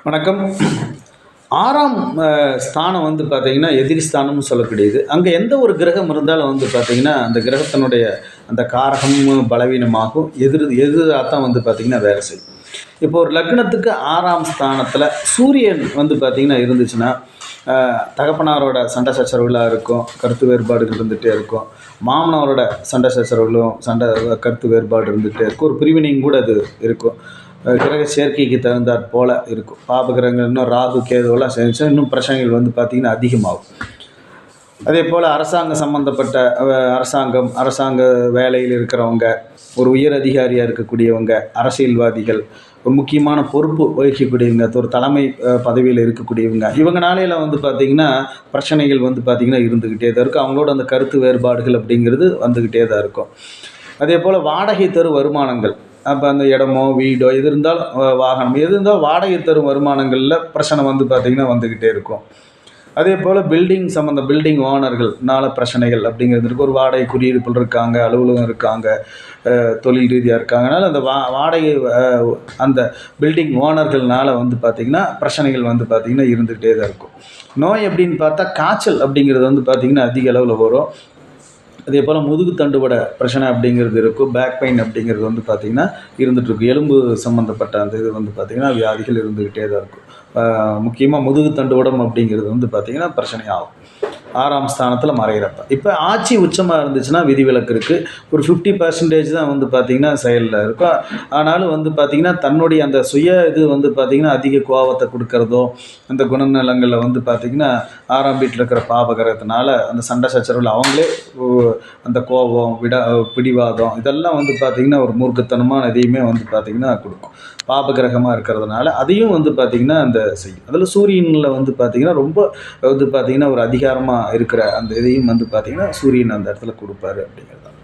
வணக்கம். 6ஆம் ஸ்தானம் வந்து பார்த்தீங்கன்னா, எதிரி ஸ்தானம்னு சொல்லக்கூடியது. அங்கே எந்த ஒரு கிரகம் இருந்தாலும் வந்து பார்த்தீங்கன்னா, அந்த கிரகத்தினுடைய அந்த காரகமும் பலவீனமாகும். எதிராக தான் வந்து பார்த்தீங்கன்னா வேலை செய்யும். இப்போ ஒரு லக்னத்துக்கு 6ஆம் ஸ்தானத்தில் சூரியன் வந்து பார்த்தீங்கன்னா இருந்துச்சுன்னா, தகப்பனாரோட சண்டை சச்சரவுகளாக இருக்கும், கருத்து வேறுபாடுகள் இருந்துகிட்டே இருக்கும். மாமனாரோட சண்டை சச்சரவுகளும் கருத்து வேறுபாடு இருந்துகிட்டே இருக்கும். ஒரு பிரிவினையும் கூட அது இருக்கும். கிரக சேர்க்கைக்கு தகுந்தாற் போல் இருக்கும். பாபகிரகங்கள் இன்னும் ராகு கேதுவெல்லாம் சேர்ந்துச்சுன்னா இன்னும் பிரச்சனைகள் வந்து பார்த்திங்கன்னா அதிகமாகும். அதே போல் அரசாங்கம் சம்மந்தப்பட்ட அரசாங்க வேலையில் இருக்கிறவங்க, ஒரு உயர் அதிகாரியாக இருக்கக்கூடியவங்க, அரசியல்வாதிகள், ஒரு முக்கியமான பொறுப்பு வகிக்கக்கூடியவங்க, ஒரு தலைமை பதவியில் இருக்கக்கூடியவங்க, இவங்க நாளையில் வந்து பார்த்திங்கன்னா பிரச்சனைகள் வந்து பார்த்திங்கன்னா இருந்துக்கிட்டே தான் இருக்கும். அவங்களோட அந்த கருத்து வேறுபாடுகள் அப்படிங்கிறது வந்துக்கிட்டே தான் இருக்கும். அதே போல் வாடகை தரும் வருமானங்கள், அப்போ அந்த இடமோ வீடோ எது இருந்தாலும் வாகனம் எது இருந்தாலும் வாடகை தரும் வருமானங்களில் பிரச்சனை வந்து பார்த்திங்கன்னா வந்துக்கிட்டே இருக்கும். அதே போல் பில்டிங் ஓனர்கள்னால பிரச்சனைகள் அப்படிங்கிறது இருக்குது. ஒரு வாடகை குடியிருப்பில் இருக்காங்க, அலுவலகம் இருக்காங்க, தொழில் ரீதியாக இருக்காங்க. அதனால் அந்த வாடகை அந்த பில்டிங் ஓனர்கள்னால வந்து பார்த்திங்கன்னா பிரச்சனைகள் வந்து பார்த்திங்கன்னா இருந்துகிட்டே தான் இருக்கும். நோய் அப்படின்னு பார்த்தா காய்ச்சல் அப்படிங்கிறது வந்து பார்த்திங்கன்னா அதிக அளவில் வரும். அதே போல் முதுகு தண்டுவட பிரச்சனை அப்படிங்கிறது இருக்கும். பேக் பெயின் அப்படிங்கிறது வந்து பார்த்திங்கன்னா இருந்துகிட்ருக்கும். எலும்பு சம்மந்தப்பட்ட அந்த இது வந்து பார்த்திங்கன்னா வியாதிகள் இருந்துக்கிட்டே தான் இருக்கும். முக்கியமாக முதுகு தண்டுவடம் அப்படிங்கிறது வந்து பார்த்திங்கன்னா பிரச்சனையாகும் 6ஆம் ஸ்தானத்தில் மறைகிறப்ப. இப்போ ஆட்சி உச்சமாக இருந்துச்சுன்னா விதிவிலக்கு இருக்குது. ஒரு 50% தான் வந்து பார்த்திங்கன்னா செயலில் இருக்கும். ஆனாலும் வந்து பார்த்திங்கன்னா தன்னுடைய அந்த சுய இது வந்து பார்த்திங்கன்னா அதிக கோபத்தை கொடுக்கறதோ, அந்த குணநலங்களில் வந்து பார்த்திங்கன்னா 6ஆம் வீட்டில் இருக்கிற பாபகிரகத்தினால அந்த சண்டை சச்சரவில் அவங்களே அந்த கோபம் பிடிவாதம் இதெல்லாம் வந்து பார்த்திங்கன்னா ஒரு மூர்க்கத்தனமான எதையுமே வந்து பார்த்திங்கன்னா கொடுக்கும். பாபகிரகமாக இருக்கிறதுனால அதையும் வந்து பார்த்திங்கன்னா அந்த செய்யும். அதில் சூரியனில் வந்து பார்த்திங்கன்னா ரொம்ப வந்து பார்த்திங்கன்னா ஒரு அதிகாரமாக இருக்கிற அந்த இதையும் வந்து பார்த்திங்கன்னா சூரியன் அந்த இடத்துல கொடுப்பாரு அப்படிங்கிறது தான்.